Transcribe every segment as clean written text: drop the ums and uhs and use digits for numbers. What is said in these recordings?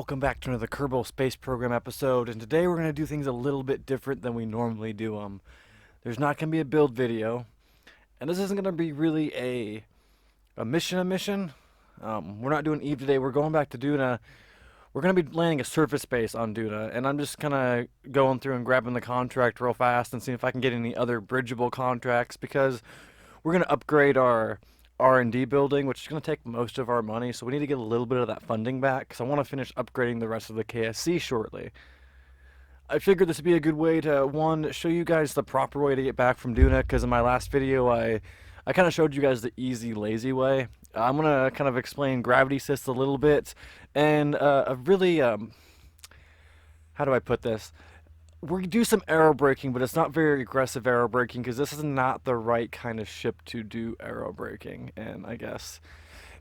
Welcome back to another Kerbal Space Program episode, and today we're going to do things a little bit different than we normally do them. There's not going to be a build video, and this isn't going to be really a mission. We're not doing Eve today, we're going back to Duna. We're going to be landing a surface base on Duna, and I'm just kind of going through and grabbing the contract real fast and seeing if I can get any other bridgeable contracts, because we're going to upgrade our R&D building, which is going to take most of our money, so we need to get a little bit of that funding back, because I want to finish upgrading the rest of the KSC shortly. I figured this would be a good way to, one, show you guys the proper way to get back from Duna, because in my last video I kind of showed you guys the easy, lazy way. I'm going to kind of explain gravity assist a little bit, and a really, how do I put this? We do some aero braking, but it's not very aggressive aero braking because this is not the right kind of ship to do aero braking. And I guess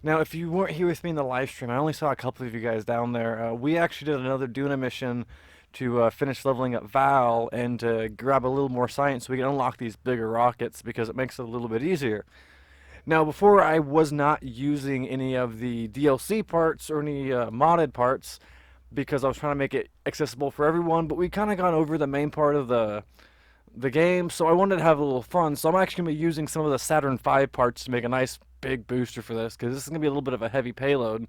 now, if you weren't here with me in the live stream, I only saw a couple of you guys down there. We actually did another Duna mission to finish leveling up Val and to grab a little more science so we can unlock these bigger rockets because it makes it a little bit easier. Now, before I was not using any of the DLC parts or any modded parts, because I was trying to make it accessible for everyone, but we kind of gone over the main part of the game, so I wanted to have a little fun. So I'm actually going to be using some of the Saturn V parts to make a nice big booster for this, because this is going to be a little bit of a heavy payload.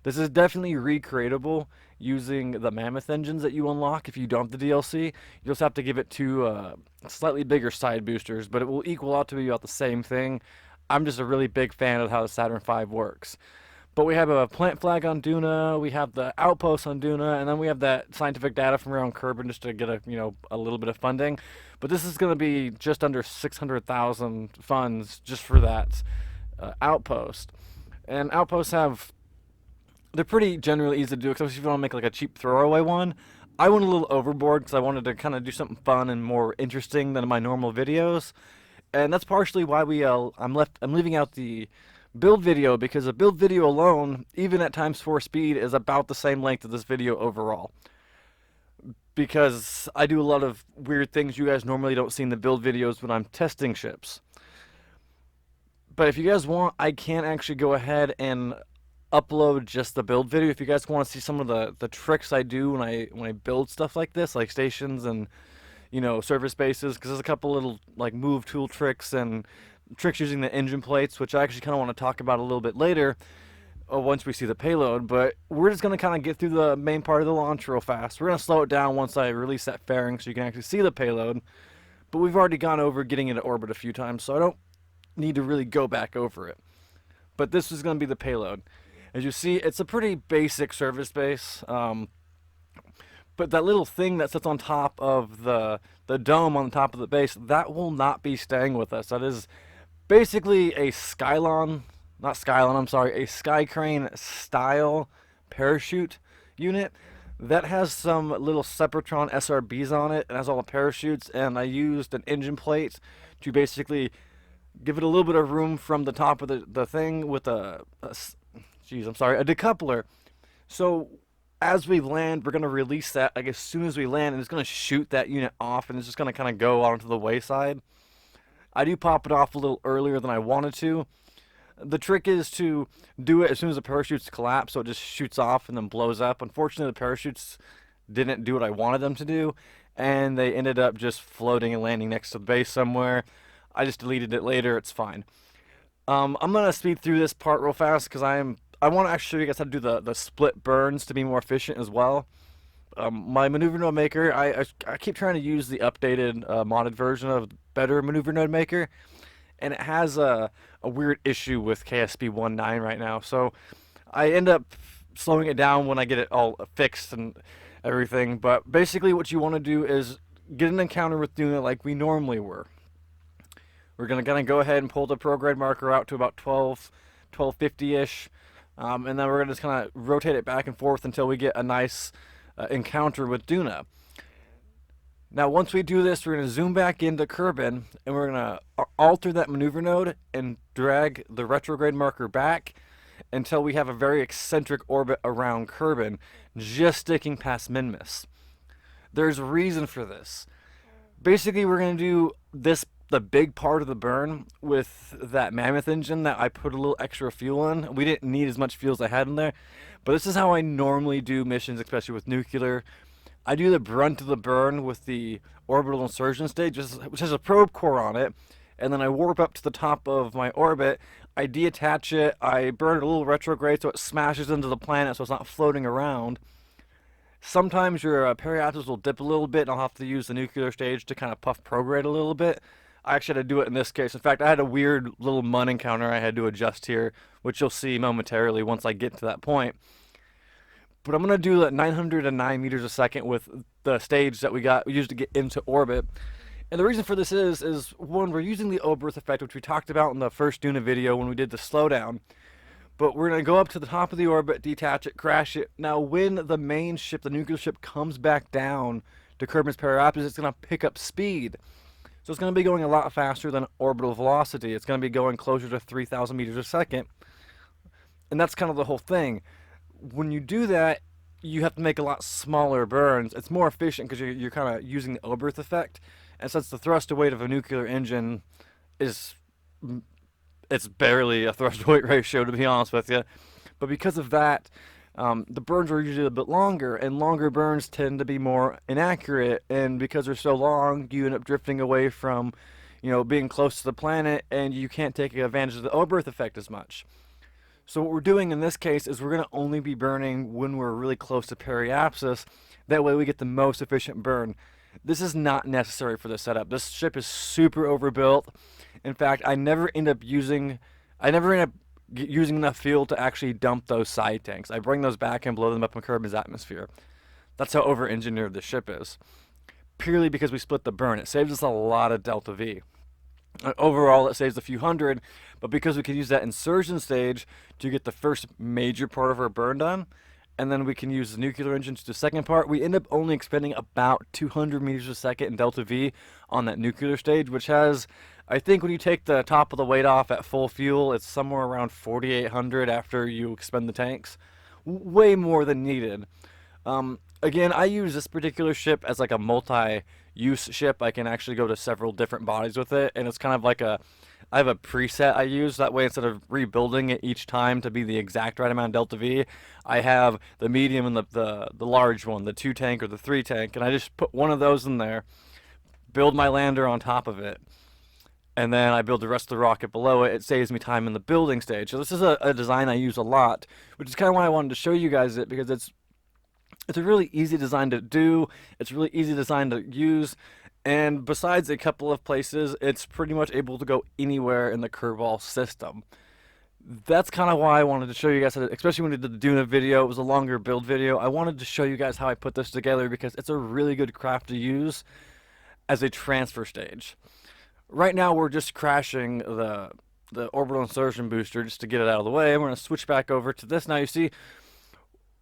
This is definitely recreatable using the Mammoth engines that you unlock if you dump the DLC. You just have to give it two slightly bigger side boosters, but it will equal out to be about the same thing. I'm just a really big fan of how the Saturn V works. But we have a plant flag on Duna, we have the outpost on Duna, and then we have that scientific data from around Kerbin just to get a little bit of funding. But this is going to be just under 600,000 funds just for that outpost. And outposts they're pretty generally easy to do, especially if you want to make like a cheap throwaway one. I went a little overboard because I wanted to kind of do something fun and more interesting than my normal videos. And that's partially why I'm leaving out the build video, because a build video alone, even at ×4 speed, is about the same length of this video overall. Because I do a lot of weird things you guys normally don't see in the build videos when I'm testing ships. But if you guys want, I can actually go ahead and upload just the build video. If you guys want to see some of the tricks I do when I build stuff like this, like stations and surface bases, because there's a couple little like move tool tricks and tricks using the engine plates, which I actually kind of want to talk about a little bit later once we see the payload. But we're just going to kind of get through the main part of the launch real fast. We're going to slow it down once I release that fairing so you can actually see the payload. But we've already gone over getting into orbit a few times, so I don't need to really go back over it. But this is going to be the payload. As you see, it's a pretty basic service base. But that little thing that sits on top of the dome on the top of the base, that will not be staying with us. That is basically a Skylon, not Skylon, I'm sorry, a Skycrane style parachute unit that has some little Sepratron SRBs on it and has all the parachutes, and I used an engine plate to basically give it a little bit of room from the top of the thing with a decoupler. So as we land, we're going to release that like as soon as we land, and it's going to shoot that unit off, and it's just going to kind of go onto the wayside. I do pop it off a little earlier than I wanted to. The trick is to do it as soon as the parachutes collapse, so it just shoots off and then blows up. Unfortunately, the parachutes didn't do what I wanted them to do, and they ended up just floating and landing next to the base somewhere. I just deleted it later, it's fine. I'm going to speed through this part real fast because I want to actually show you guys how to do the split burns to be more efficient as well. My maneuver node maker, I keep trying to use the updated modded version of better maneuver node maker, and it has a weird issue with KSP 1.9 right now, so I end up slowing it down when I get it all fixed and everything. But basically what you want to do is get an encounter with Duna like we normally were. We're going to kind of go ahead and pull the prograde marker out to about 1250-ish, and then we're going to just kind of rotate it back and forth until we get a nice encounter with Duna. Now once we do this, we're going to zoom back into Kerbin, and we're going to alter that maneuver node and drag the retrograde marker back until we have a very eccentric orbit around Kerbin, just sticking past Minmus. There's a reason for this. Basically, we're going to do this the big part of the burn with that mammoth engine that I put a little extra fuel in. We didn't need as much fuel as I had in there, but this is how I normally do missions, especially with nuclear. I do the brunt of the burn with the orbital insertion stage, which has a probe core on it, and then I warp up to the top of my orbit. I deattach it. I burn it a little retrograde so it smashes into the planet, so it's not floating around. Sometimes your periapsis will dip a little bit, and I'll have to use the nuclear stage to kind of puff prograde a little bit. I actually had to do it in this case. In fact, I had a weird little mun encounter I had to adjust here, which you'll see momentarily once I get to that point. But I'm going to do that 909 meters a second with the stage that we used to get into orbit. And the reason for this is one, we're using the Oberth effect, which we talked about in the first Duna video when we did the slowdown. But we're going to go up to the top of the orbit, detach it, crash it. Now, when the main ship, the nuclear ship, comes back down to Kerbin's periapsis, it's going to pick up speed. So it's going to be going a lot faster than orbital velocity. It's going to be going closer to 3,000 meters a second. And that's kind of the whole thing. When you do that, you have to make a lot smaller burns. It's more efficient because you're kind of using the Oberth effect. And since the thrust to weight of a nuclear engine is, it's barely a thrust to weight ratio, to be honest with you. But because of that, the burns are usually a bit longer, and longer burns tend to be more inaccurate. And because they're so long, you end up drifting away from, being close to the planet, and you can't take advantage of the Oberth effect as much. So what we're doing in this case is we're going to only be burning when we're really close to periapsis. That way we get the most efficient burn. This is not necessary for the setup. This ship is super overbuilt. In fact, I never end up using enough fuel to actually dump those side tanks. I bring those back and blow them up in Kerbin's atmosphere. That's how over-engineered the ship is. Purely because we split the burn. It saves us a lot of delta V. Overall, it saves a few hundred, but because we can use that insertion stage to get the first major part of our burn done, and then we can use the nuclear engine to the second part, we end up only expending about 200 meters a second in delta V on that nuclear stage, which has, I think when you take the top of the weight off at full fuel, it's somewhere around 4,800 after you expend the tanks. Way more than needed. Again, I use this particular ship as like a multi-use ship. I can actually go to several different bodies with it, and it's kind of like I have a preset I use. That way, instead of rebuilding it each time to be the exact right amount of delta V, I have the medium and the large one, the 2 tank or the 3 tank, and I just put one of those in there, build my lander on top of it, and then I build the rest of the rocket below it. It saves me time in the building stage. So this is a design I use a lot, which is kind of why I wanted to show you guys it, because it's a really easy design to do. It's a really easy design to use. And besides a couple of places, it's pretty much able to go anywhere in the Kerbal system. That's kind of why I wanted to show you guys, especially when we did the Duna video. It was a longer build video. I wanted to show you guys how I put this together because it's a really good craft to use as a transfer stage. Right now, we're just crashing the orbital insertion booster just to get it out of the way. I'm going to switch back over to this. Now, you see,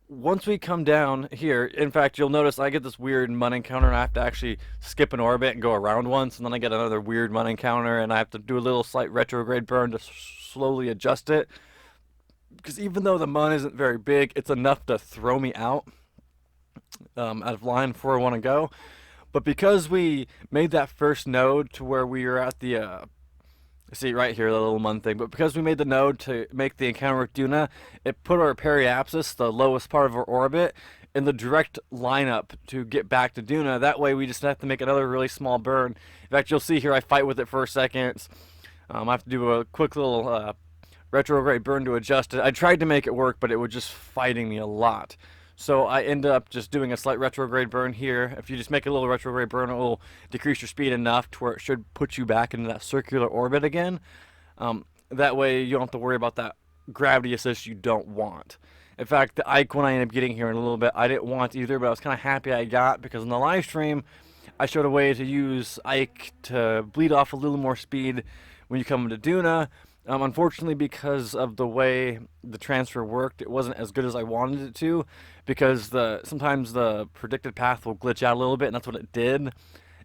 once we come down here, in fact, you'll notice I get this weird mun encounter, and I have to actually skip an orbit and go around once, and then I get another weird mun encounter, and I have to do a little slight retrograde burn to slowly adjust it. Because even though the mun isn't very big, it's enough to throw me out of line before I want to go. But because we made that first node to where we were at the see right here, the little mun thing, but because we made the node to make the encounter with Duna, it put our periapsis, the lowest part of our orbit, in the direct lineup to get back to Duna. That way we just have to make another really small burn. In fact, you'll see here I fight with it for a second. I have to do a quick little retrograde burn to adjust it. I tried to make it work, but it was just fighting me a lot. So I end up just doing a slight retrograde burn here. If you just make a little retrograde burn, it will decrease your speed enough to where it should put you back into that circular orbit again. That way you don't have to worry about that gravity assist you don't want. In fact, the Ike one I end up getting here in a little bit, I didn't want either, but I was kind of happy I got, because in the live stream, I showed a way to use Ike to bleed off a little more speed when you come into Duna. Unfortunately, because of the way the transfer worked, it wasn't as good as I wanted it to, because sometimes the predicted path will glitch out a little bit, and that's what it did.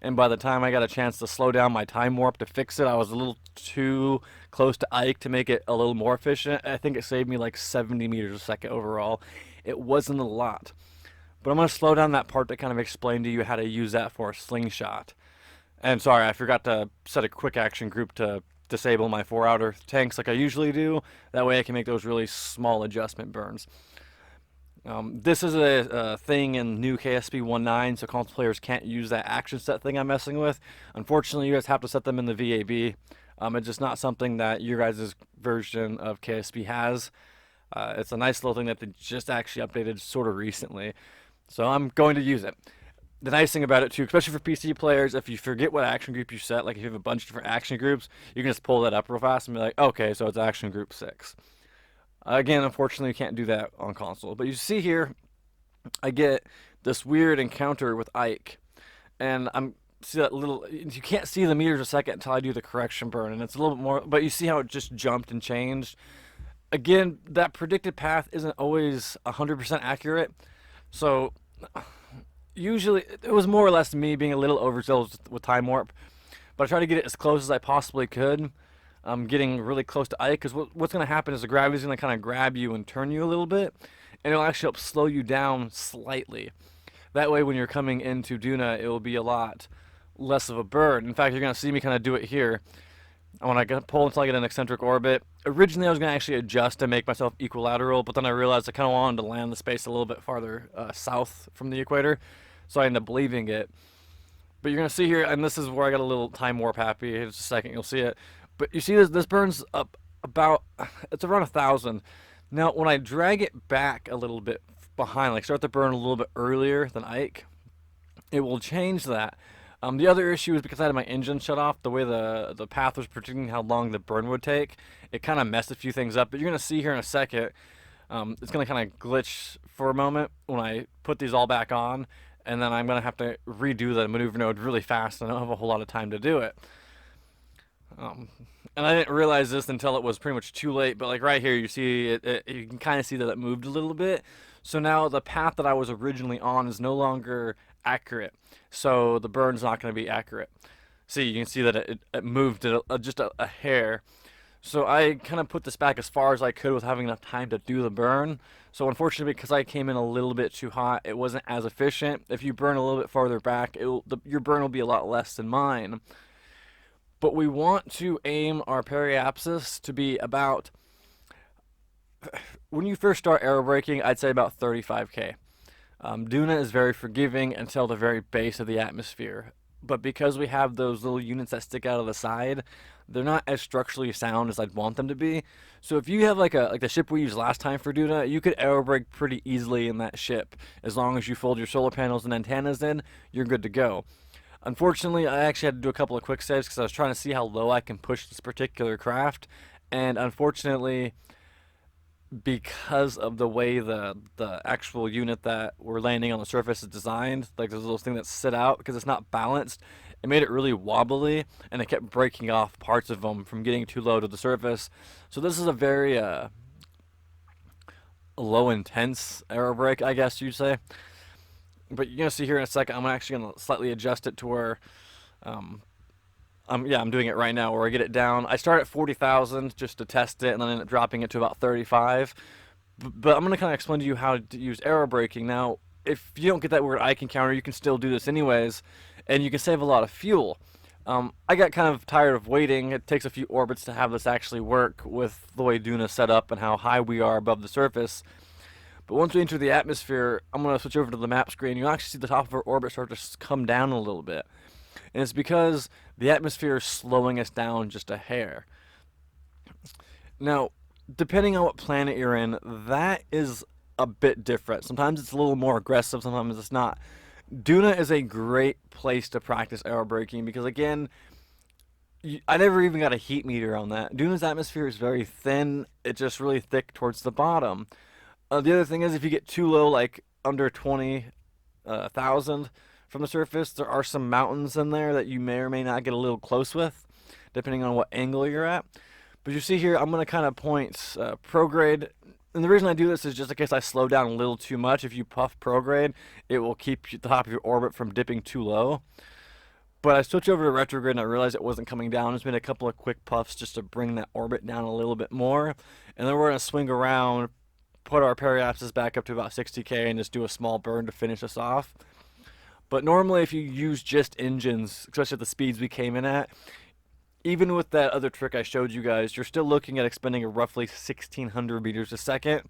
And by the time I got a chance to slow down my time warp to fix it, I was a little too close to Ike to make it a little more efficient. I think it saved me like 70 meters a second overall. It wasn't a lot. But I'm going to slow down that part to kind of explain to you how to use that for a slingshot. And sorry, I forgot to set a quick action group to disable my 4 outer tanks like I usually do. That way I can make those really small adjustment burns. This is a thing in new KSP 1.9, so console players can't use that action set thing I'm messing with. Unfortunately, you guys have to set them in the VAB. It's just not something that your guys' version of KSP has. It's a nice little thing that they just actually updated sort of recently, so I'm going to use it. The nice thing about it too, especially for PC players, if you forget what action group you set, like if you have a bunch of different action groups, you can just pull that up real fast and be like, okay, so it's action group 6. Again, unfortunately, you can't do that on console. But you see here, I get this weird encounter with Ike, and I'm see that little. You can't see the meters a second until I do the correction burn, and it's a little bit more. But you see how it just jumped and changed. Again, that predicted path isn't always 100% accurate, so usually it was more or less me being a little overzealous with time warp. But I tried to get it as close as I possibly could. I'm getting really close to Ike because what's going to happen is the gravity's going to kind of grab you and turn you a little bit, and it'll actually help slow you down slightly. That way, when you're coming into Duna, it will be a lot less of a burn. In fact, you're going to see me kind of do it here. When I pull until I get an eccentric orbit. Originally, I was going to actually adjust to make myself equilateral, but then I realized I kind of wanted to land the space a little bit farther south from the equator, so I ended up leaving it. But you're going to see here, and this is where I got a little time warp happy. In just a second, you'll see it. But you see this burns up about, it's around 1,000. Now, when I drag it back a little bit behind, like start the burn a little bit earlier than Ike, it will change that. The other issue is because I had my engine shut off, the way the path was predicting how long the burn would take, it kind of messed a few things up. But you're going to see here in a second, it's going to kind of glitch for a moment when I put these all back on, and then I'm going to have to redo the maneuver node really fast, and I don't have a whole lot of time to do it. And I didn't realize this until it was pretty much too late, but like right here, you see you can kind of see that it moved a little bit. So now the path that I was originally on is no longer accurate. So the burn's not going to be accurate. See, you can see that it moved just a hair. So I kind of put this back as far as I could with having enough time to do the burn. So unfortunately, because I came in a little bit too hot, it wasn't as efficient. If you burn a little bit farther back, your burn will be a lot less than mine. But we want to aim our periapsis to be about, when you first start aerobraking, I'd say about 35K. Duna is very forgiving until the very base of the atmosphere. But because we have those little units that stick out of the side, they're not as structurally sound as I'd want them to be. So if you have like the ship we used last time for Duna, you could aerobrake pretty easily in that ship. As long as you fold your solar panels and antennas in, you're good to go. Unfortunately, I actually had to do a couple of quick saves because I was trying to see how low I can push this particular craft. And unfortunately, because of the way the actual unit that we're landing on the surface is designed, like there's those things that sit out because it's not balanced, it made it really wobbly, and it kept breaking off parts of them from getting too low to the surface. So this is a very low intense aerobrake, I guess you'd say. But you're gonna see here in a second, I'm actually gonna slightly adjust it to where, I'm doing it right now where I get it down. I start at 40,000 just to test it, and then I end up dropping it to about 35. But I'm gonna kind of explain to you how to use aerobraking. Now, if you don't get that word icon counter, you can still do this anyways, and you can save a lot of fuel. I got kind of tired of waiting. It takes a few orbits to have this actually work with the way Duna's set up and how high we are above the surface. But once we enter the atmosphere, I'm going to switch over to the map screen. You'll actually see the top of our orbit start to come down a little bit. And it's because the atmosphere is slowing us down just a hair. Now, depending on what planet you're in, that is a bit different. Sometimes it's a little more aggressive, sometimes it's not. Duna is a great place to practice aerobraking because, again, I never even got a heat meter on that. Duna's atmosphere is very thin. It's just really thick towards the bottom. The other thing is, if you get too low, like under 20,000 from the surface, there are some mountains in there that you may or may not get a little close with, depending on what angle you're at. But you see here, I'm going to kind of point prograde. And the reason I do this is just in case I slow down a little too much. If you puff prograde, it will keep the top of your orbit from dipping too low. But I switched over to retrograde and I realized it wasn't coming down. Just made a couple of quick puffs just to bring that orbit down a little bit more. And then we're going to swing around, put our periapsis back up to about 60K and just do a small burn to finish us off. But normally, if you use just engines, especially at the speeds we came in at, even with that other trick I showed you guys, you're still looking at expending a roughly 1,600 meters a second.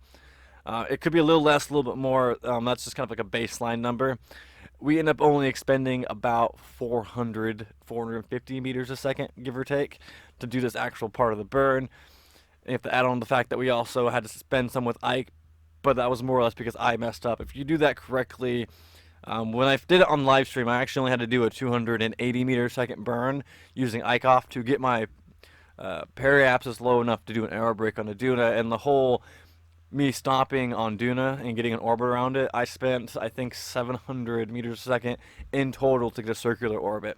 It could be a little less, a little bit more. That's just kind of like a baseline number. We end up only expending about 400, 450 meters a second, give or take, to do this actual part of the burn. And you have to add on the fact that we also had to spend some with Ike, but that was more or less because I messed up. If you do that correctly, when I did it on live stream, I actually only had to do a 280 meter second burn using Ike off to get my periapsis low enough to do an aero brake on the Duna, and the whole me stopping on Duna and getting an orbit around it, I spent, I think, 700 meters a second in total to get a circular orbit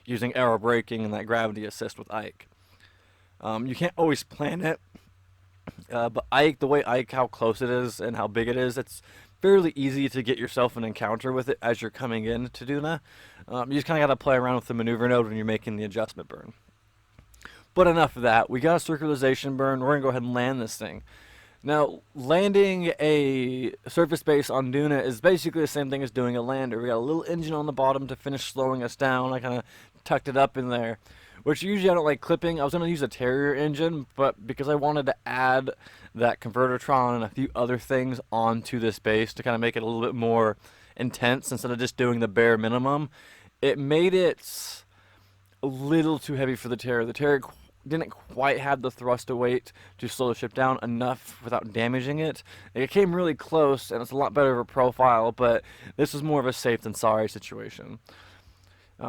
using aero braking and that gravity assist with Ike. You can't always plan it, but Ike, the way Ike, how close it is and how big it is, it's fairly easy to get yourself an encounter with it as you're coming in to Duna. You just kind of got to play around with the maneuver node when you're making the adjustment burn. But enough of that. We got a circularization burn. We're going to go ahead and land this thing. Now, landing a surface base on Duna is basically the same thing as doing a lander. We got a little engine on the bottom to finish slowing us down. I kind of tucked it up in there, which usually I don't like clipping. I was going to use a Terrier engine, but because I wanted to add that convertertron and a few other things onto this base to kind of make it a little bit more intense instead of just doing the bare minimum, it made it a little too heavy for the Terrier. The Terrier didn't quite have the thrust of weight to slow the ship down enough without damaging it. It came really close, and it's a lot better of a profile, but this was more of a safe than sorry situation.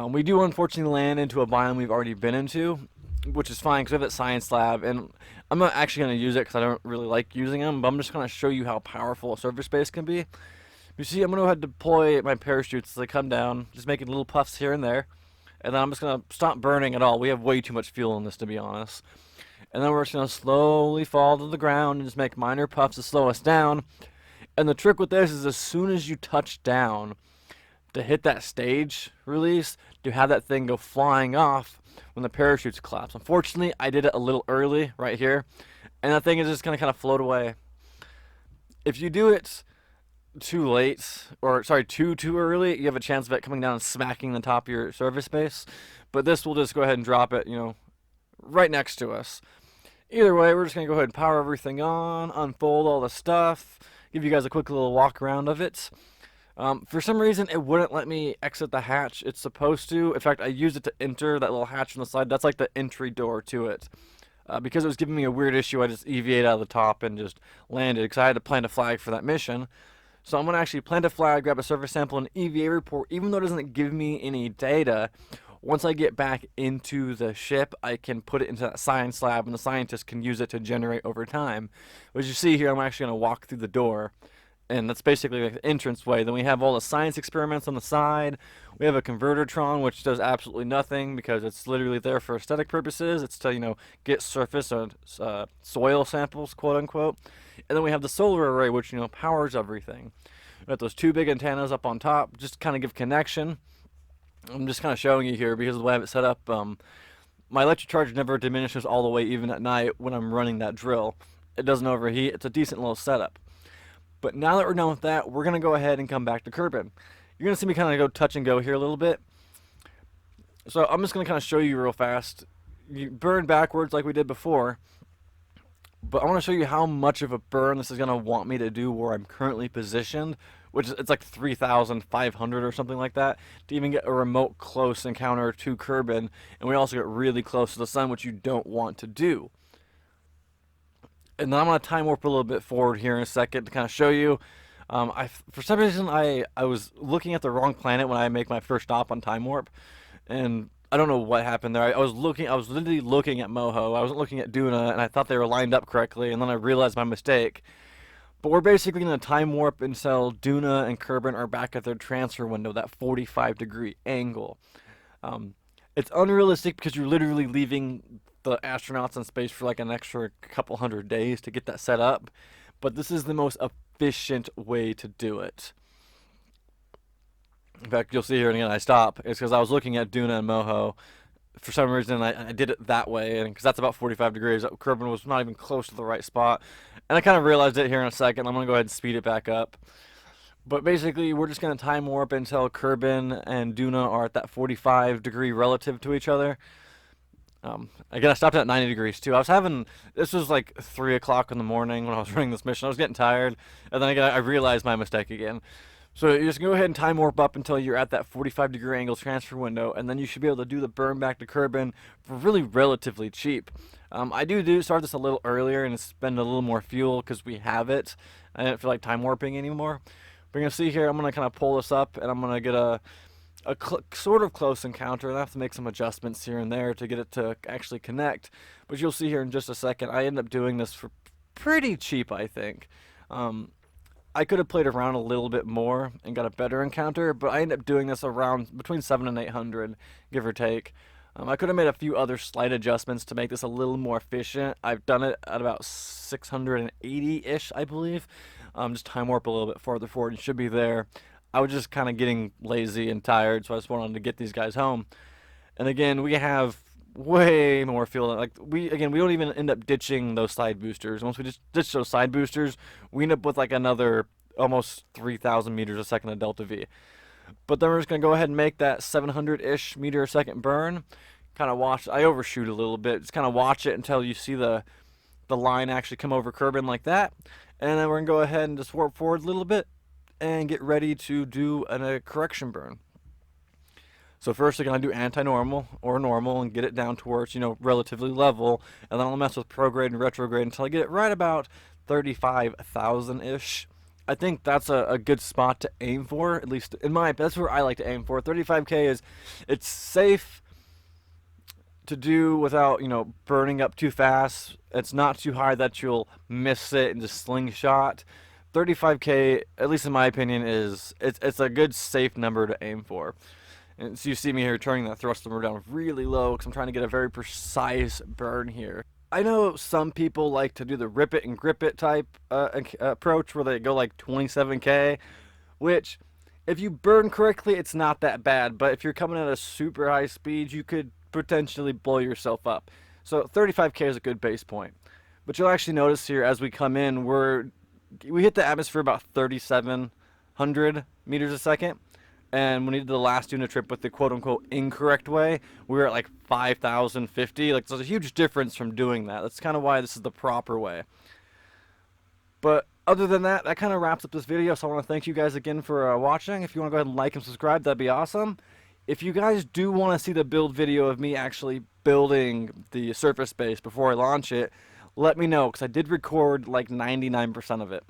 We do unfortunately land into a biome we've already been into, which is fine because we have that science lab, and I'm not actually going to use it because I don't really like using them, but I'm just going to show you how powerful a surface base can be. You see, I'm going to go ahead and deploy my parachutes as they come down, just making little puffs here and there. And then I'm just going to stop burning at all. We have way too much fuel in this, to be honest. And then we're just going to slowly fall to the ground and just make minor puffs to slow us down. And the trick with this is as soon as you touch down to hit that stage release, to have that thing go flying off when the parachutes collapse. Unfortunately, I did it a little early right here. And that thing is just going to kind of float away. If you do it too late, or sorry, too early, you have a chance of it coming down and smacking the top of your surface base. But this will just go ahead and drop it, right next to us. Either way, we're just going to go ahead and power everything on, unfold all the stuff, give you guys a quick little walk around of it. For some reason, it wouldn't let me exit the hatch. It's supposed to. In fact, I used it to enter that little hatch on the side. That's like the entry door to it. Because it was giving me a weird issue, I just EVA'd out of the top and just landed, because I had to plant a flag for that mission. So I'm going to actually plant a flag, grab a surface sample, and EVA report, even though it doesn't give me any data. Once I get back into the ship, I can put it into that science lab, and the scientists can use it to generate over time. As you see here, I'm actually going to walk through the door, and that's basically like the entrance way. Then we have all the science experiments on the side. We have a convertertron, which does absolutely nothing because it's literally there for aesthetic purposes. It's to, get surface or soil samples, quote unquote. And then we have the solar array, which, powers everything. We have those two big antennas up on top, just kind of give connection. I'm just kind of showing you here because of the way I have it set up. My electric charge never diminishes all the way, even at night when I'm running that drill. It doesn't overheat. It's a decent little setup. But now that we're done with that, we're going to go ahead and come back to Kerbin. You're going to see me kind of go touch and go here a little bit. So I'm just going to kind of show you real fast. You burn backwards like we did before. But I want to show you how much of a burn this is going to want me to do where I'm currently positioned, which is, it's like 3,500 or something like that, to even get a remote close encounter to Kerbin. And we also get really close to the sun, which you don't want to do. And then I'm going to time warp a little bit forward here in a second to kind of show you. For some reason, I was looking at the wrong planet when I make my first stop on time warp. And I don't know what happened there. I was literally looking at Moho. I wasn't looking at Duna, and I thought they were lined up correctly, and then I realized my mistake. But we're basically going to time warp until Duna and Kerbin are back at their transfer window, that 45-degree angle. It's unrealistic because you're literally leaving the astronauts in space for like an extra couple hundred days to get that set up. But this is the most efficient way to do it. In fact, you'll see here, and again, I stop. It's because I was looking at Duna and Moho. For some reason, I did it that way, and because that's about 45 degrees. Kerbin was not even close to the right spot. And I kind of realized it here in a second. I'm going to go ahead and speed it back up. But basically, we're just going to time warp until Kerbin and Duna are at that 45-degree relative to each other. Again, I stopped at 90 degrees too. This was like 3 o'clock in the morning when I was running this mission. I was getting tired, and then again, I realized my mistake again. So you just go ahead and time warp up until you're at that 45-degree angle transfer window, and then you should be able to do the burn back to Kerbin for really relatively cheap. I do start this a little earlier and spend a little more fuel because we have it. I didn't feel like time warping anymore. But you're going to see here, I'm going to kind of pull this up, and I'm going to get a sort of close encounter, and I have to make some adjustments here and there to get it to actually connect. But you'll see here in just a second, I end up doing this for pretty cheap, I think. I could have played around a little bit more and got a better encounter, but I end up doing this around between 7 and 800, give or take. I could have made a few other slight adjustments to make this a little more efficient. I've done it at about 680-ish, I believe. Just time warp a little bit farther forward. You should be there. I was just kind of getting lazy and tired, so I just wanted to get these guys home. And again, we have way more fuel. Like we don't even end up ditching those side boosters. Once we just ditch those side boosters, we end up with like another almost 3,000 meters a second of delta V. But then we're just gonna go ahead and make that 700-ish meter a second burn. Kind of watch. I overshoot a little bit. Just kind of watch it until you see the line actually come over Kerbin like that, and then we're gonna go ahead and just warp forward a little bit and get ready to do a correction burn. So first we're going to do anti-normal or normal and get it down towards, relatively level. And then I'll mess with prograde and retrograde until I get it right about 35,000-ish. I think that's a good spot to aim for, at least in my opinion. That's where I like to aim for. 35K it's safe to do without, burning up too fast. It's not too high that you'll miss it and just slingshot. 35K, at least in my opinion, it's a good safe number to aim for. And so you see me here turning that thrust number down really low because I'm trying to get a very precise burn here. I know some people like to do the rip it and grip it type approach where they go like 27K, which if you burn correctly, it's not that bad. But if you're coming at a super high speed, you could potentially blow yourself up. So 35K is a good base point. But you'll actually notice here as we come in, we hit the atmosphere about 3,700 meters a second. And when we did the last Duna trip with the quote-unquote incorrect way, we were at like 5,050. Like, there's a huge difference from doing that. That's kind of why this is the proper way. But other than that, that kind of wraps up this video. So I want to thank you guys again for watching. If you want to go ahead and like and subscribe, that'd be awesome. If you guys do want to see the build video of me actually building the surface base before I launch it, let me know, because I did record like 99% of it.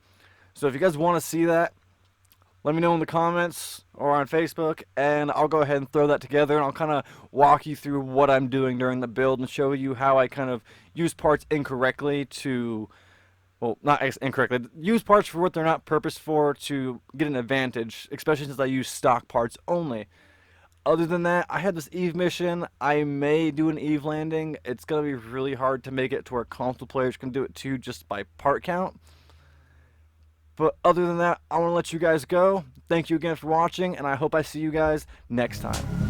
So if you guys want to see that, let me know in the comments or on Facebook, and I'll go ahead and throw that together, and I'll kind of walk you through what I'm doing during the build and show you how I kind of use parts incorrectly well, not incorrectly, use parts for what they're not purposed for to get an advantage, especially since I use stock parts only. Other than that, I had this Eve mission. I may do an Eve landing. It's going to be really hard to make it to where console players can do it too, just by part count. But other than that, I want to let you guys go. Thank you again for watching, and I hope I see you guys next time.